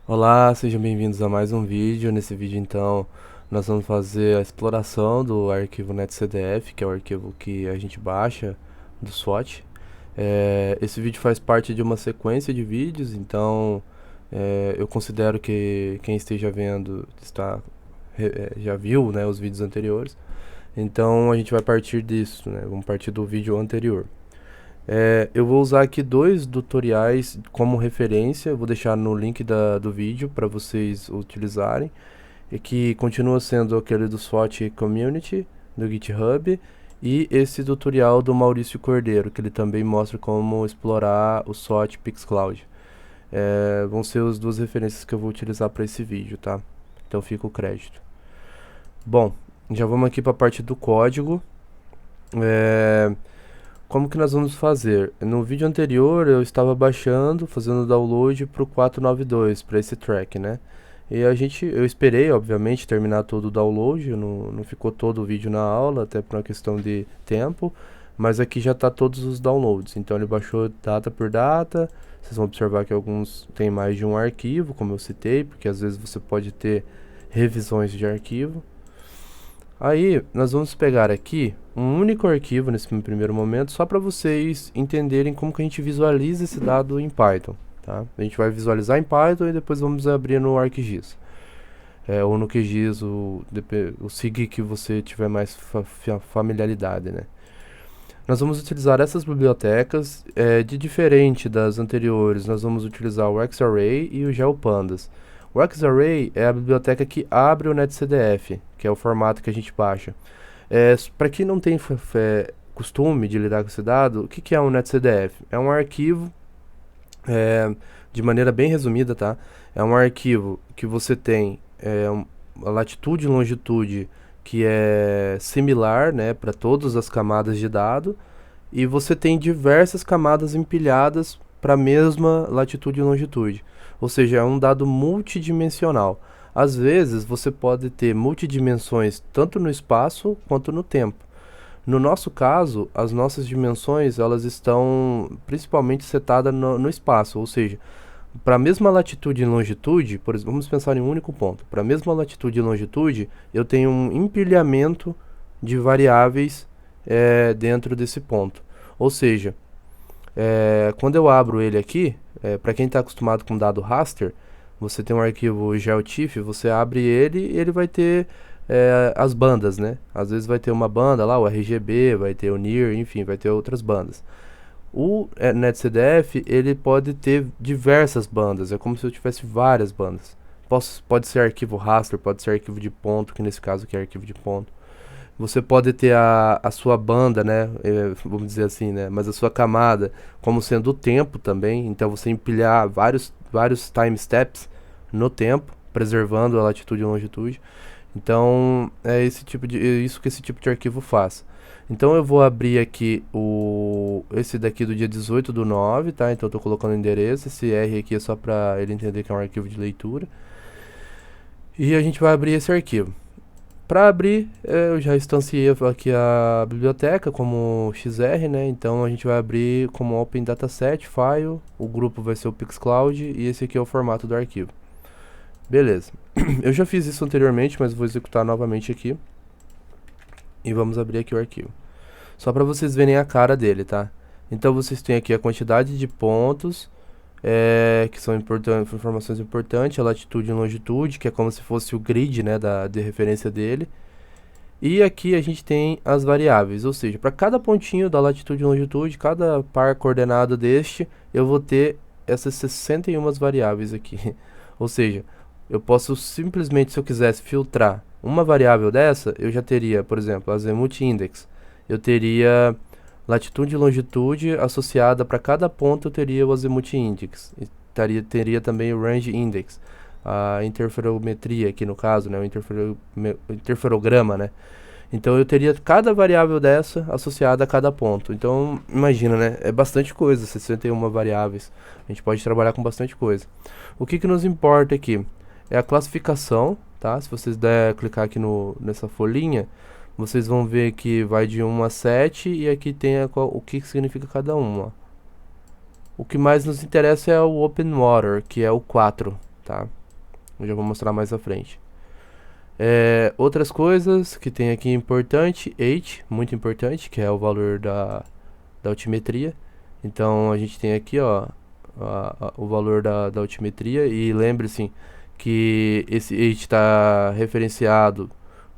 Olá, sejam bem-vindos a mais um vídeo. Nesse vídeo, então, nós vamos fazer a exploração do arquivo netcdf, que é o arquivo que a gente baixa do SWOT. Esse vídeo faz parte de uma sequência de vídeos, então eu considero que quem esteja vendo já viu, né, os vídeos anteriores. Então a gente vai partir disso, né? Vamos partir do vídeo anterior. Eu vou usar aqui dois tutoriais como referência, eu vou deixar no link do vídeo para vocês utilizarem, e que continua sendo aquele do SWOT Community, do GitHub, e esse tutorial do Maurício Cordeiro, que ele também mostra como explorar o SWOT Pixcloud. Vão ser as duas referências que eu vou utilizar para esse vídeo, tá? Então fica o crédito. Bom, já vamos aqui para a parte do código. Como que nós vamos fazer? No vídeo anterior eu estava baixando, fazendo download para o 492, para esse track, né? E eu esperei, obviamente, terminar todo o download, não ficou todo o vídeo na aula, até por uma questão de tempo, mas aqui já está todos os downloads, então ele baixou data por data. Vocês vão observar que alguns tem mais de um arquivo, como eu citei, porque às vezes você pode ter revisões de arquivo. Aí, nós vamos pegar aqui um único arquivo nesse primeiro momento, só para vocês entenderem como que a gente visualiza esse dado em Python, tá? A gente vai visualizar em Python e depois vamos abrir no ArcGIS. Ou no QGIS, o SIG que você tiver mais familiaridade, né? Nós vamos utilizar essas bibliotecas, de diferente das anteriores, nós vamos utilizar o Xarray e o GeoPandas. O Xarray é a biblioteca que abre o netcdf, que é o formato que a gente baixa. Para quem não tem costume de lidar com esse dado, o que é um netcdf? É um arquivo, de maneira bem resumida, tá? É um arquivo que você tem a latitude e longitude que é similar, né, para todas as camadas de dado, e você tem diversas camadas empilhadas para a mesma latitude e longitude. Ou seja, é um dado multidimensional. Às vezes você pode ter multidimensões tanto no espaço quanto no tempo. No nosso caso, as nossas dimensões elas estão principalmente setadas no espaço, ou seja, para a mesma latitude e longitude, por exemplo, vamos pensar em um único ponto. Para a mesma latitude e longitude, eu tenho um empilhamento de variáveis dentro desse ponto. Ou seja, quando eu abro ele aqui, para quem está acostumado com dado raster, você tem um arquivo GeoTIFF, você abre ele e ele vai ter as bandas, né? Às vezes vai ter uma banda lá, o RGB, vai ter o NIR, enfim, vai ter outras bandas. O netcdf, ele pode ter diversas bandas, é como se eu tivesse várias bandas. Pode ser arquivo raster, pode ser arquivo de ponto, que nesse caso aqui é arquivo de ponto. Você pode ter a sua banda, né, vamos dizer assim, né, mas a sua camada como sendo o tempo também, então você empilhar vários time steps no tempo, preservando a latitude e longitude. Então, é isso que esse tipo de arquivo faz. Então eu vou abrir aqui esse daqui do dia 18/9, tá? Então eu tô colocando o endereço, esse R aqui é só para ele entender que é um arquivo de leitura. E a gente vai abrir esse arquivo. Para abrir, eu já instanciei aqui a biblioteca como XR, né? Então a gente vai abrir como Open Dataset File, o grupo vai ser o Pixcloud e esse aqui é o formato do arquivo. Beleza. Eu já fiz isso anteriormente, mas vou executar novamente aqui. E vamos abrir aqui o arquivo. Só para vocês verem a cara dele, tá? Então vocês têm aqui a quantidade de pontos, que são informações importantes, a latitude e longitude, que é como se fosse o grid, né, de referência dele. E aqui a gente tem as variáveis, ou seja, para cada pontinho da latitude e longitude, cada par coordenado deste, eu vou ter essas 61 variáveis aqui. Ou seja, eu posso simplesmente, se eu quisesse filtrar uma variável dessa, eu já teria, por exemplo, azimuth index. Eu teria latitude e longitude associada para cada ponto, eu teria o azimuth index. E teria também o range index, a interferometria aqui no caso, né, o interferograma, né? Então eu teria cada variável dessa associada a cada ponto. Então imagina, né? É bastante coisa, 61 variáveis. A gente pode trabalhar com bastante coisa. O que nos importa aqui é a classificação, tá? Se vocês clicar aqui nessa folhinha, vocês vão ver que vai de 1 a 7 e aqui tem o que significa cada uma. O que mais nos interessa é o Open Water, que é o 4. tá? Eu já vou mostrar mais à frente. Outras coisas que tem aqui importante, h, muito importante, que é o valor da altimetria. Então a gente tem aqui, ó, o valor da altimetria, e lembre-se que esse h está referenciado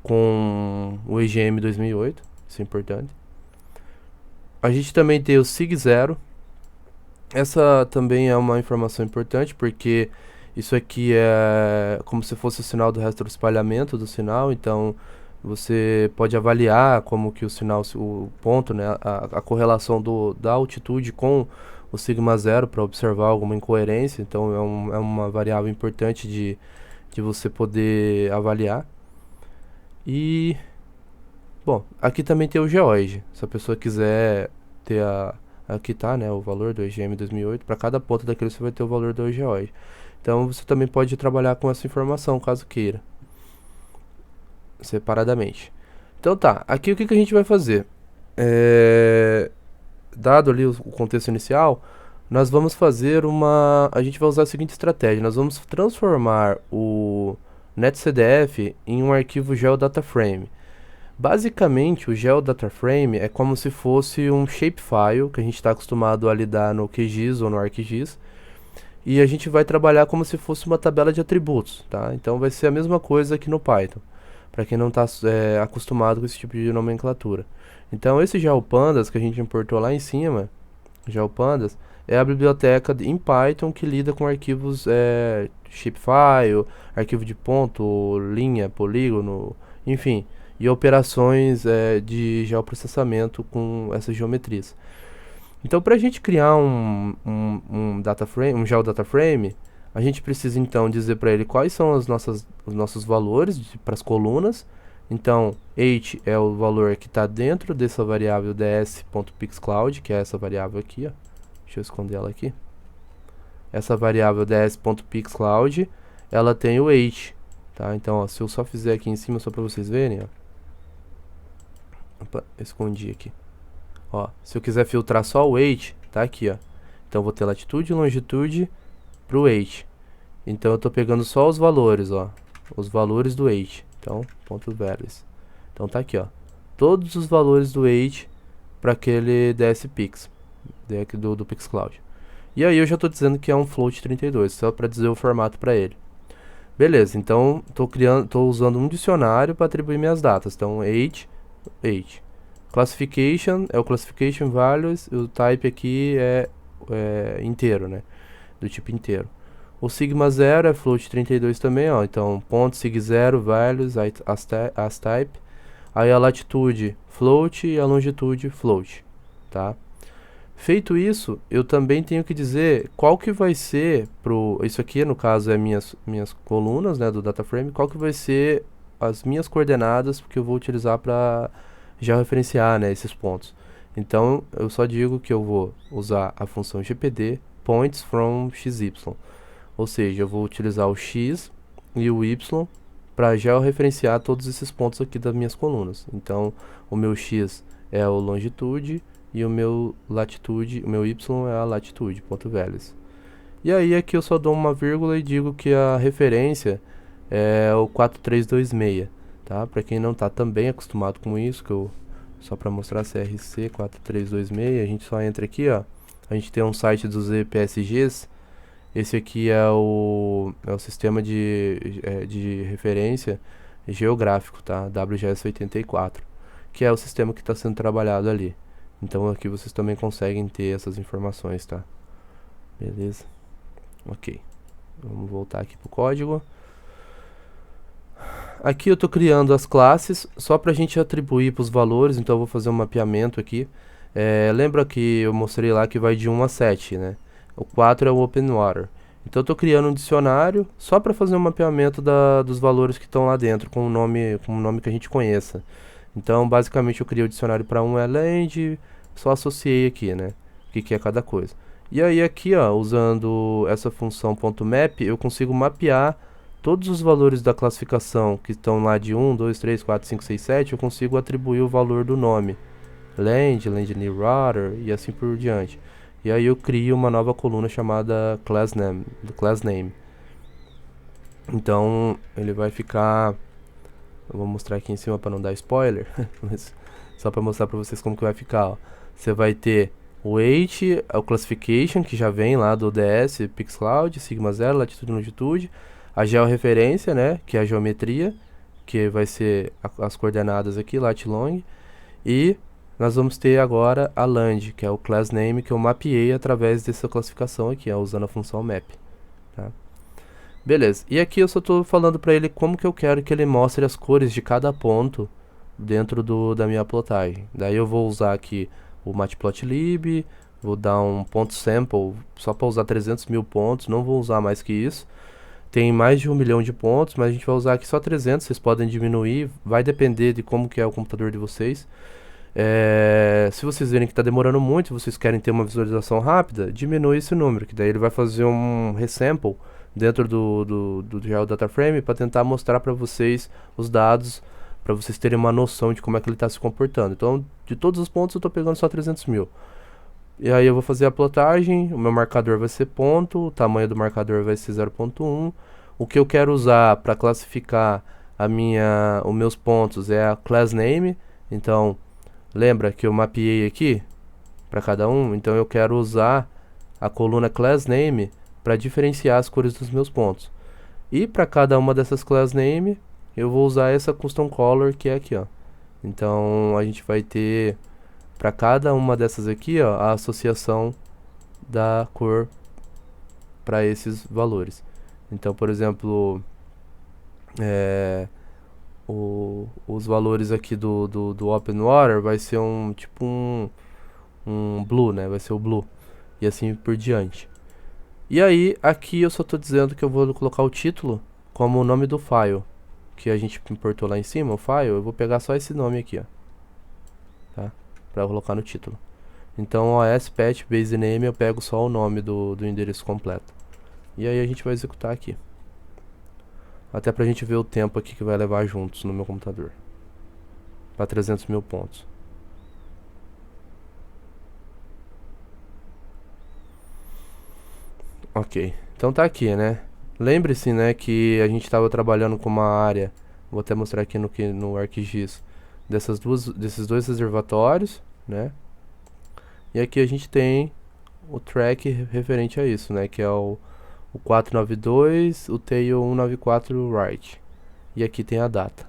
com o EGM 2008, isso é importante. A gente também tem o SIG0. Essa também é uma informação importante, porque isso aqui é como se fosse o sinal do retroespalhamento do sinal. Então você pode avaliar como que o sinal, o ponto, né, a correlação da altitude com o sigma zero para observar alguma incoerência. Então é uma variável importante de você poder avaliar. E, bom, aqui também tem o geoide. Se a pessoa quiser ter aqui tá, né, o valor do EGM 2008. Para cada ponto daquele você vai ter o valor do geoide. Então você também pode trabalhar com essa informação, caso queira, separadamente. Então tá, aqui o que a gente vai fazer? Dado ali o contexto inicial, nós vamos fazer a gente vai usar a seguinte estratégia: nós vamos transformar o netcdf em um arquivo geodataframe. Basicamente, o geodataframe é como se fosse um shapefile que a gente está acostumado a lidar no QGIS ou no ArcGIS, e a gente vai trabalhar como se fosse uma tabela de atributos, tá? Então vai ser a mesma coisa aqui no Python, para quem não está acostumado com esse tipo de nomenclatura. Então esse GeoPandas que a gente importou lá em cima, GeoPandas, é a biblioteca em Python que lida com arquivos shapefile, arquivo de ponto, linha, polígono, enfim, e operações de geoprocessamento com essas geometrias. Então, para a gente criar um geodataframe, a gente precisa então dizer para ele quais são os nossos valores para as colunas. Então, h é o valor que está dentro dessa variável ds.pixcloud, que é essa variável aqui, ó. Deixa eu esconder ela aqui. Essa variável ds.pixcloud, ela tem o h, tá? Então, ó, se eu só fizer aqui em cima, só para vocês verem, ó. Opa, escondi aqui. Ó, se eu quiser filtrar só o h, tá aqui, ó. Então, eu vou ter latitude e longitude pro h. Então, eu tô pegando só os valores, ó. Os valores do h. Então, ponto values. Então, tá aqui, ó. Todos os valores do h para aquele DSPix, do Pixcloud. E aí, eu já tô dizendo que é um float 32, só para dizer o formato para ele. Beleza, então, tô usando um dicionário para atribuir minhas datas. Então, h. Classification é o classification values, o type aqui é inteiro, né? Do tipo inteiro. O sigma 0 é float 32 também, ó. Então, ponto sig 0 values as type. Aí a latitude float e a longitude float, tá? Feito isso, eu também tenho que dizer qual que vai ser isso aqui, no caso, é minhas colunas, né, do dataframe, qual que vai ser as minhas coordenadas que eu vou utilizar para georreferenciar, né, esses pontos. Então, eu só digo que eu vou usar a função gpd points from xy. Ou seja, eu vou utilizar o x e o y para georreferenciar todos esses pontos aqui das minhas colunas. Então, o meu x é o longitude e o meu latitude, o meu y é a latitude, ponto values. E aí aqui eu só dou uma vírgula e digo que a referência é o 4326, tá? Para quem não está também acostumado com isso, só para mostrar CRC 4326, a gente só entra aqui, ó. A gente tem um site dos EPSGs. Esse aqui é o sistema de referência geográfico, tá? WGS 84, que é o sistema que está sendo trabalhado ali. Então aqui vocês também conseguem ter essas informações, tá? Beleza? Ok. Vamos voltar aqui pro código. Aqui eu estou criando as classes só para a gente atribuir para os valores, então eu vou fazer um mapeamento aqui. Lembra que eu mostrei lá que vai de 1 a 7, né? O 4 é o Open Water. Então eu estou criando um dicionário só para fazer um mapeamento dos valores que estão lá dentro, com um nome que a gente conheça. Então basicamente eu criei o dicionário para um land, só associei aqui, né? O que é cada coisa. E aí aqui, ó, usando essa função .map, eu consigo mapear todos os valores da classificação que estão lá de 1, 2, 3, 4, 5, 6, 7, eu consigo atribuir o valor do nome. Land near router e assim por diante. E aí eu crio uma nova coluna chamada class name. Então ele vai ficar, eu vou mostrar aqui em cima para não dar spoiler, mas só para mostrar para vocês como que vai ficar, ó. Você vai ter o weight, o classification, que já vem lá do ODS, Pixcloud, Sigma Zero, latitude e longitude, a georreferência, né, que é a geometria, que vai ser as coordenadas aqui, lat long, e nós vamos ter agora a land, que é o class name que eu mapeei através dessa classificação aqui, ó, usando a função map, tá? Beleza, e aqui eu só estou falando para ele como que eu quero que ele mostre as cores de cada ponto dentro da minha plotagem. Daí eu vou usar aqui o matplotlib, vou dar um ponto sample só para usar 300 mil pontos, não vou usar mais que isso. Tem mais de 1 milhão de pontos, mas a gente vai usar aqui só 300, vocês podem diminuir, vai depender de como que é o computador de vocês. Se vocês verem que está demorando muito, vocês querem ter uma visualização rápida, diminui esse número, que daí ele vai fazer um resample dentro do Data Frame para tentar mostrar para vocês os dados, para vocês terem uma noção de como é que ele está se comportando. Então, de todos os pontos eu estou pegando só 300 mil. E aí eu vou fazer a plotagem, o meu marcador vai ser ponto, o tamanho do marcador vai ser 0.1. O que eu quero usar para classificar os meus pontos é a class name. Então, lembra que eu mapeei aqui para cada um? Então eu quero usar a coluna class name para diferenciar as cores dos meus pontos. E para cada uma dessas class name, eu vou usar essa custom color que é aqui, ó. Então a gente vai ter para cada uma dessas aqui, ó, a associação da cor para esses valores. Então, por exemplo, os valores aqui do Open Water vai ser tipo um blue, né? Vai ser o blue. E assim por diante. E aí, aqui eu só estou dizendo que eu vou colocar o título como o nome do file que a gente importou lá em cima, o file. Eu vou pegar só esse nome aqui, ó, tá? Para colocar no título. Então, OS patch base name eu pego só o nome do endereço completo. E aí a gente vai executar aqui. Até pra gente ver o tempo aqui que vai levar juntos no meu computador. Para 300 mil pontos. Ok, então tá aqui, né? Lembre-se, né, que a gente estava trabalhando com uma área, vou até mostrar aqui no ArcGIS, desses dois reservatórios, né? E aqui a gente tem o track referente a isso, né, que é o 492, o tail 194 write. E aqui tem a data.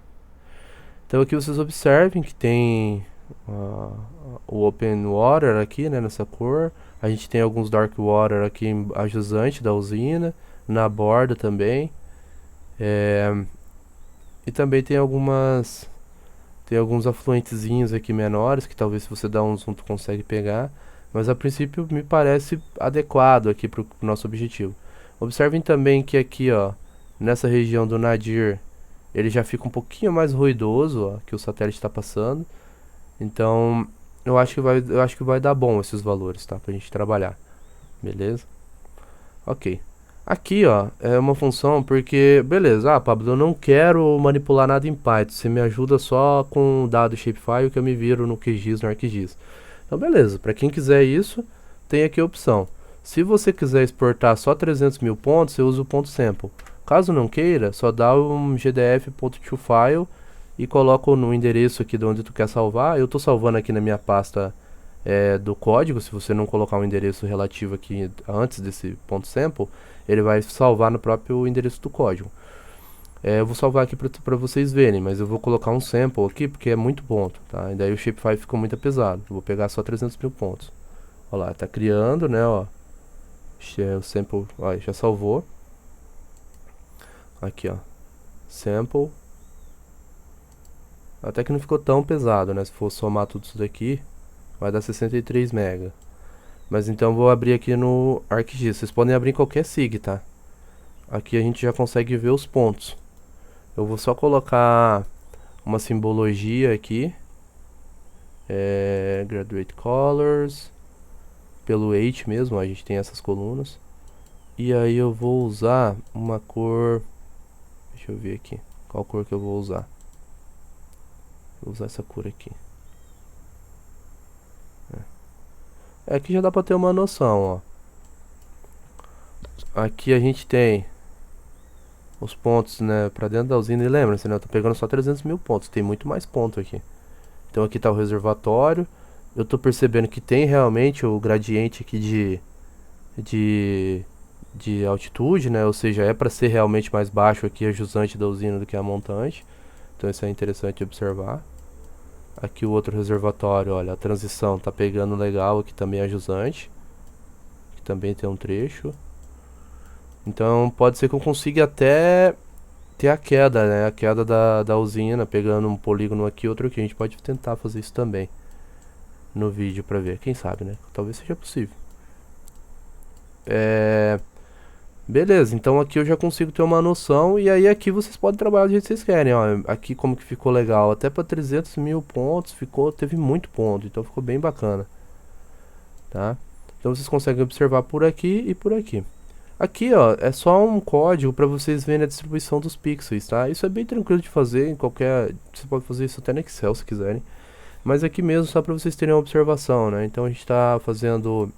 Então aqui vocês observem que tem o open water aqui, né, nessa cor. A gente tem alguns dark water aqui a jusante da usina, na borda também. E também tem alguns afluentezinhos aqui menores, que talvez se você dar um zoom tu consegue pegar. Mas a princípio me parece adequado aqui para o nosso objetivo. Observem também que aqui, ó, nessa região do nadir, ele já fica um pouquinho mais ruidoso, ó, que o satélite está passando. Então, eu acho que vai dar bom esses valores, tá? Pra gente trabalhar. Beleza? Ok. Aqui, ó, é uma função porque, beleza, Pablo, eu não quero manipular nada em Python. Você me ajuda só com o dado shapefile que eu me viro no QGIS, no ArcGIS. Então, beleza, para quem quiser isso, tem aqui a opção. Se você quiser exportar só 300 mil pontos, você usa o ponto sample. Caso não queira, só dá um gdf.toFile e coloca no endereço aqui de onde tu quer salvar. Eu estou salvando aqui na minha pasta do código. Se você não colocar um endereço relativo aqui antes desse ponto sample, ele vai salvar no próprio endereço do código. Eu vou salvar aqui para vocês verem, mas eu vou colocar um sample aqui porque é muito ponto, tá? E daí o shapefile ficou muito pesado. Eu vou pegar só 300 mil pontos. Olha lá, tá criando, né, ó. O sample, ó, já salvou. Aqui, ó. Sample. Até que não ficou tão pesado, né? Se for somar tudo isso daqui, vai dar 63 MB. Mas então eu vou abrir aqui no ArcGIS. Vocês podem abrir em qualquer SIG, tá? Aqui a gente já consegue ver os pontos. Eu vou só colocar uma simbologia aqui. Graduate Colors. Pelo H mesmo, ó, a gente tem essas colunas. E aí eu vou usar uma cor... Deixa eu ver aqui. Qual cor que eu vou usar? Vou usar essa cor aqui. Aqui já dá pra ter uma noção, ó. Aqui a gente tem os pontos, né, pra dentro da usina. E lembra-se, né, eu tô pegando só 300 mil pontos, tem muito mais ponto aqui. Então aqui tá o reservatório. Eu tô percebendo que tem realmente o gradiente aqui de, de altitude, né? Ou seja, é para ser realmente mais baixo aqui a jusante da usina do que a montante. Então isso é interessante observar. Aqui o outro reservatório, olha, a transição tá pegando legal, aqui também a jusante. Aqui também tem um trecho. Então pode ser que eu consiga até ter a queda, né? A queda da usina, pegando um polígono aqui, outro aqui. A gente pode tentar fazer isso também no vídeo pra ver. Quem sabe, né? Talvez seja possível. Beleza, então aqui eu já consigo ter uma noção. E aí aqui vocês podem trabalhar do jeito que vocês querem, ó. Aqui como que ficou legal. Até pra 300 mil pontos teve muito ponto. Então ficou bem bacana, tá? Então vocês conseguem observar por aqui e por aqui. Aqui, ó, é só um código para vocês verem a distribuição dos pixels, tá? Isso é bem tranquilo de fazer em qualquer... Você pode fazer isso até no Excel se quiserem. Mas aqui mesmo só para vocês terem uma observação, né? Então a gente está fazendo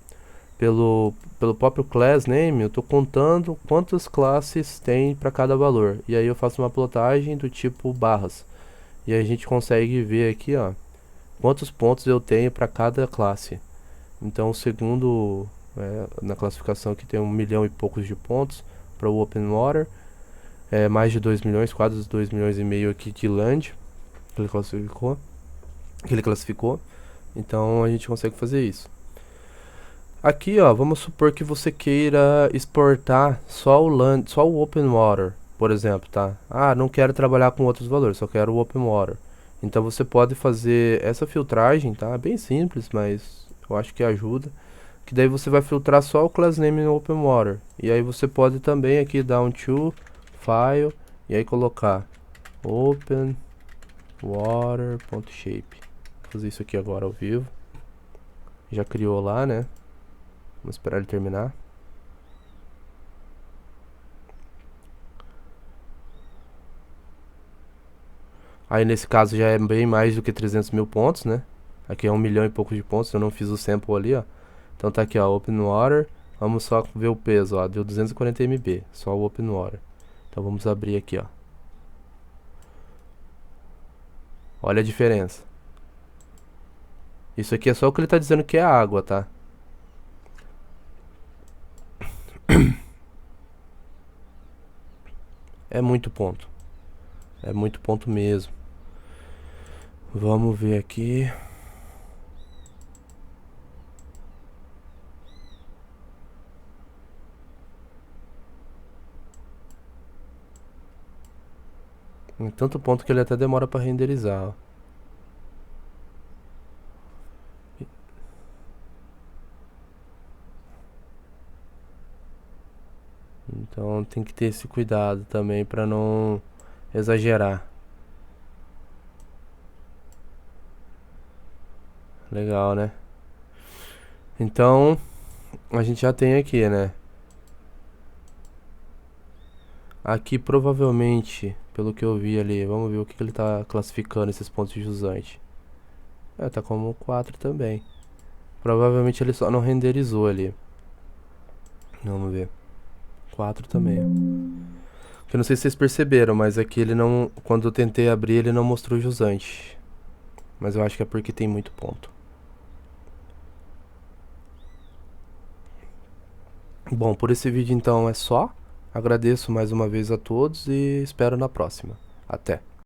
pelo próprio class name, eu estou contando quantas classes tem para cada valor. E aí eu faço uma plotagem do tipo barras. E aí a gente consegue ver aqui, ó, quantos pontos eu tenho para cada classe. Então, segundo na classificação aqui tem 1 milhão e poucos de pontos para o Open Water, mais de 2 milhões, quase 2 milhões e meio aqui de land que ele classificou. Então a gente consegue fazer isso. Aqui, ó, vamos supor que você queira exportar só o land, só o Open Water, por exemplo, tá? Ah, não quero trabalhar com outros valores, só quero o Open Water. Então você pode fazer essa filtragem, tá? Bem simples, mas eu acho que ajuda. Que daí você vai filtrar só o class name no Open Water. E aí você pode também aqui dar um to file e aí colocar open water.shape. Vou fazer isso aqui agora ao vivo. Já criou lá, né? Vamos esperar ele terminar. Aí nesse caso já é bem mais do que 300 mil pontos, né? Aqui é 1 milhão e poucos de pontos, eu não fiz o sample ali, ó. Então tá aqui, ó, Open Water. Vamos só ver o peso, ó, deu 240 MB, só o Open Water. Então vamos abrir aqui, ó. Olha a diferença. Isso aqui é só o que ele tá dizendo que é água, tá? É muito ponto. É muito ponto mesmo. Vamos ver aqui. Em tanto ponto que ele até demora pra renderizar, ó. Então tem que ter esse cuidado também pra não exagerar. Legal, né? Então a gente já tem aqui, né? Aqui provavelmente, pelo que eu vi ali, vamos ver o que, que ele tá classificando esses pontos de jusante. Tá como 4 também. Provavelmente ele só não renderizou ali. Vamos ver. 4 também. Eu não sei se vocês perceberam, mas aqui ele não. Quando eu tentei abrir, ele não mostrou jusante. Mas eu acho que é porque tem muito ponto. Bom, por esse vídeo então é só. Agradeço mais uma vez a todos e espero na próxima. Até!